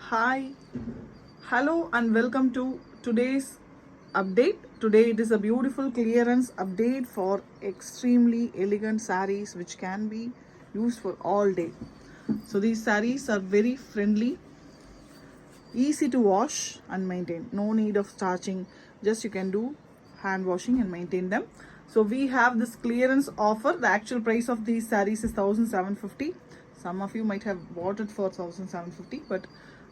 Hi, hello, and welcome to today's update. Today it is a beautiful clearance update for extremely elegant sarees which can be used for all day. So these sarees are very friendly, easy to wash and maintain. No need of starching, just you can do hand washing and maintain them. So we have this clearance offer. The actual price of these sarees is 1750. Some of you might have bought it for 1750, but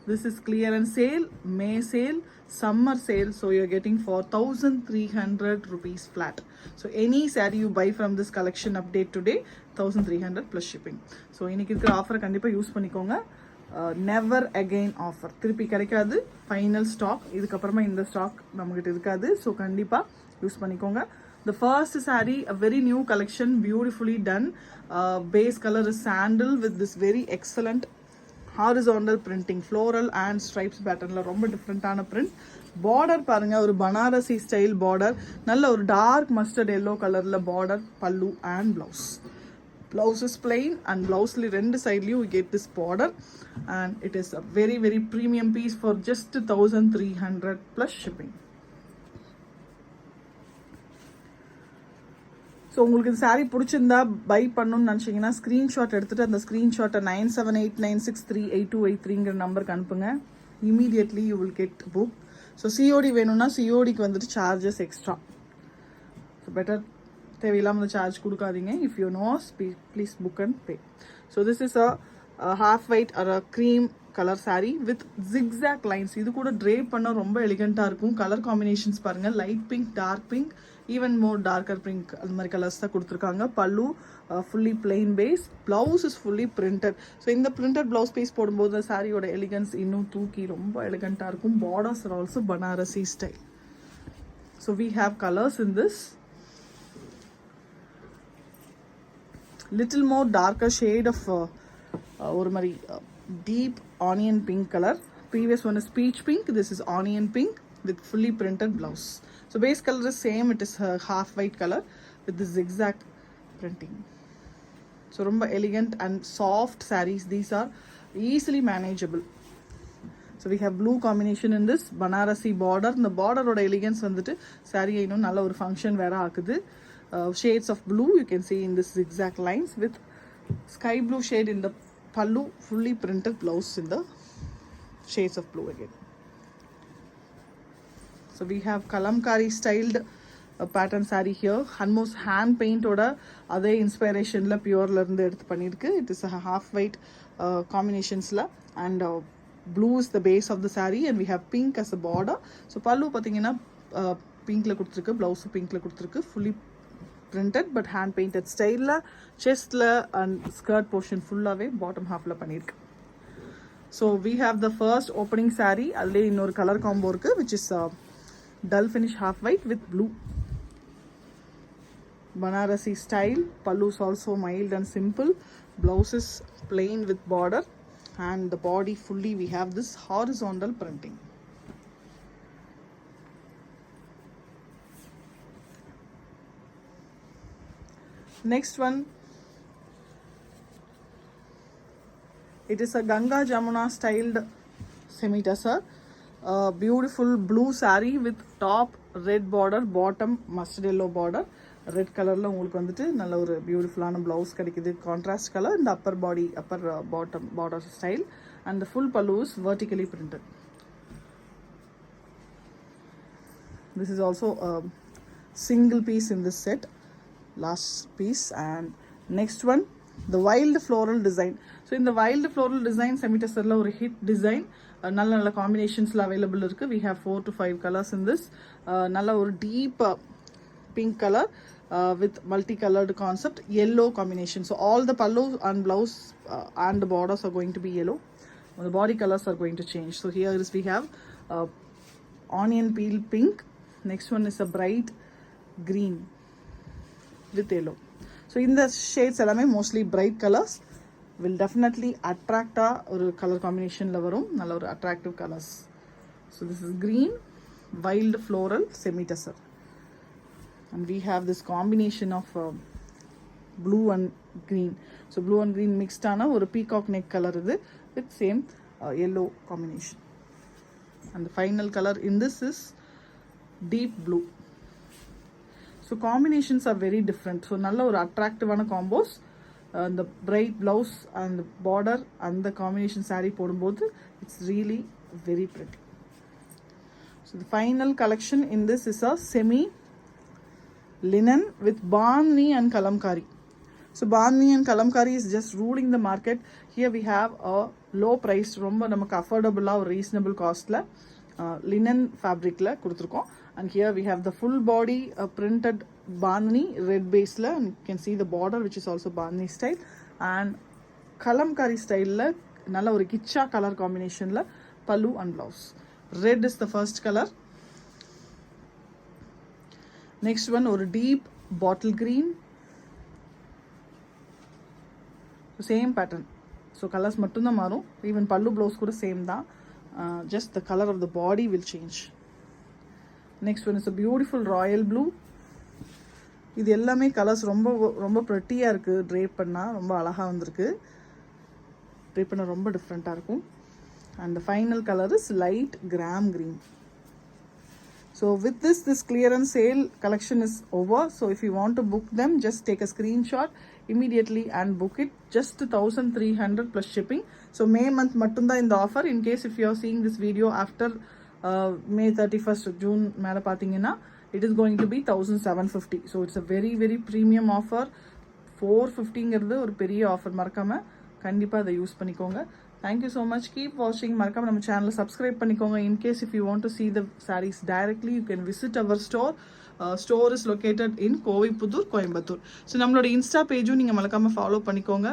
this is clearance sale, May sale, summer sale. So you're getting for 1300 rupees flat. So any saree you buy from this collection update today, 1300 plus shipping. So இன்னைக்கு இருக்கிற ஆஃபரை கண்டிப்பாக use பண்ணிக்கோங்க. Never again offer திருப்பி கிடைக்காது. Final stock. இதுக்கப்புறமா இந்த stock நம்மகிட்ட இருக்காது. ஸோ கண்டிப்பாக யூஸ் பண்ணிக்கோங்க. The first saree, a very new collection, beautifully done. Base color is sandal with this very excellent horizontal printing, floral and stripes patternல ரொம்ப டிஃப்ரெண்டான print. பார்டர் பாருங்க, ஒரு பனாரசி ஸ்டைல் பார்டர், நல்ல ஒரு டார்க் மஸ்டர்ட் எல்லோ கலர்ல border, பல்லு and blouse. Blouse is plain and blouse ரெண்டு சைட்லயும் we get this border and it is a very very premium piece for just 1300 plus shipping. So உங்களுக்கு இந்த சாரீ பிடிச்சிருந்தா பை பண்ணணும்னு நினச்சிங்கன்னா ஸ்க்ரீன்ஷாட் எடுத்துகிட்டு அந்த ஸ்க்ரீன்ஷாட்டை 9789638283ங்கிற நம்பருக்கு அனுப்புங்க. Immediately you will get book. So COD வேணும்னா சிஓடிக்கு வந்துட்டு சார்ஜஸ் எக்ஸ்ட்ரா. ஸோ பெட்டர் தேவையில்லாமல் சார்ஜ் கொடுக்காதீங்க. If you knows please book and pay. So this is a half white or a cream colour sari with zigzag lines. இது கூட drape பண்ண ரொம்ப எலிகெண்ட்டாக இருக்கும். கலர் காம்பினேஷன்ஸ் பாருங்கள், light pink, dark pink, even more darker pink, அந்த மாதிரி colours தான் கொடுத்துருக்காங்க. Pallu fully plain base, blouse is fully printed. So இந்த பிரிண்டட் பிளவுஸ் பீஸ் போடும்போது சாரியோட எலிகன்ஸ் இன்னும் தூக்கி ரொம்ப எலிகெண்ட்டாக இருக்கும். Borders are also Banarasi style. So we have colours in this. Little more darker shade of ஒரு மாதிரி deep onion pink color. Previous one is peach pink. This is onion pink with fully printed blouse. So base color is same. It is half white color with the zigzag printing. So rumba elegant and soft sarees. These are easily manageable. So we have blue combination in this Banarasi border. The border oda elegance vandu saree inno nalla or function vera akudhu. Shades of blue you can see in this zigzag lines with sky blue shade in the pallu, fully printed blouse in the shades of blue again. So we have kalamkari styled pattern saree here. Almost hand paint oda adhe inspiration la pure la irundhu eduthu pannirukku. It is a half white combinations la and blue is the base of the saree and we have pink as a border. So pallu pathina pink la kuduthirukku, blouse pink la kuduthirukku, fully printed but hand painted style la, chest la and skirt portion full away bottom half la pannirukku. So we have the first opening saree. Alle innor color combo irukku which is dull finish half white with blue. Banarasi style. Pallu is also mild and simple. Blouse is plain with border and the body fully we have this horizontal printing. Next one, it is a Ganga Jamuna styled semi-tussar. Beautiful blue saree with top red border, bottom mustard yellow border. Red color la உங்களுக்கு வந்துட்டு நல்ல ஒரு பியூட்டிஃபுல்லான blouse கிடைக்குது. Contrast color and the upper body, upper bottom border style and the full pallu is vertically printed. This is also a single piece in this set. Last piece and next one the wild floral design. So in the wild floral design semi-tussar la or hit design nalla combinations la available irukku. We have 4 to 5 colors in this. Nalla or deep pink color with multicolored concept, yellow combination. So all the pallu and blouse and the borders are going to be yellow. The body colors are going to change. So here is we have onion peel pink. Next one is a bright green with yellow. So in the shades எல்லாமே mostly bright colors will definitely attract ஒரு color combination la varum நல்ல ஒரு attractive colors. So this is green wild floral semi tussar and we have this combination of blue and green. So blue and green mixed ஆன ஒரு peacock neck color இது with same yellow combination. And the final color in this is deep blue. So combinations are very different. So nalla or attractive ana combos, the bright blouse and the border and the combination saree podumbodhu it's really very pretty. So the final collection in this is a semi linen with bandhani and kalamkari. So bandhani and kalamkari is just ruling the market. Here we have a low price, romba namakku affordable or reasonable cost la linen fabric la kuduthirkom. And here we have the full body printed bandhani red base la, and you can see the border which is also bandhani style, and kalamkari style la nalla oru kicha color combination la pallu and blouse. Red is the first color. Next one or deep bottle green. So same pattern. So colors mattum da marum. Even pallu blouse kuda same da. Just the color of the body will change. Next one is a beautiful royal blue. இது எல்லாமே colours ரொம்ப ரொம்ப ப்ரெட்டியாக இருக்குது. Drape பண்ணால் ரொம்ப அழகாக வந்திருக்கு. Drape பண்ண ரொம்ப டிஃப்ரெண்ட்டாக இருக்கும். And the final color is light gram green. So with this clearance sale collection is over. So if you want to book them, just take a screenshot immediately and book it. Just 1300 plus shipping. So May month mattunda in the offer. In case if you are seeing this video after May 31st June mela pathina, it is going to be 1750. So it's a very very premium offer. 450 ங்கிறது ஒரு பெரிய offer. மறக்காம கண்டிப்பா அதை use பண்ணிக்கோங்க. Thank you so much. Keep watching. மறக்காம நம்ம சேனலை சப்ஸ்கிரைப் பண்ணிக்கோங்க. In case if you want to see the sarees directly, you can visit our store. Store is located in Kovaiputhur, Coimbatore. So நம்மளோட Insta பேஜும் நீங்கள் மறக்காம follow பண்ணிக்கோங்க.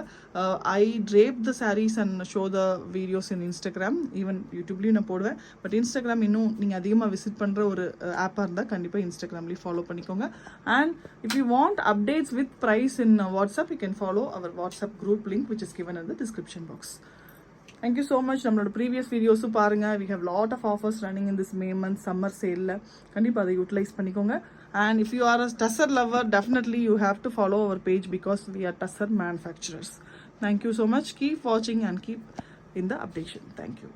I drape the sarees and show the videos in Instagram. Even YouTubeலையும் நான் போடுவேன். But Instagram இன்னும் நீங்கள் அதிகமாக visit பண்ணுற ஒரு ஆப்பாக இருந்தால் கண்டிப்பாக இன்ஸ்டாகிராம்லேயும் ஃபாலோ பண்ணிக்கோங்க. And if you want updates with price in WhatsApp, you can follow our WhatsApp group link which is given in the description box. Thank you so much. நம்மளோட previous வீடியோஸும் பாருங்கள். We have lot of offers running in this May month summer sale. கண்டிப்பாக அதை utilise பண்ணிக்கோங்க. And if you are a Tussar lover, definitely you have to follow our page because we are Tussar manufacturers. Thank you so much. Keep watching and keep in the updation. Thank you.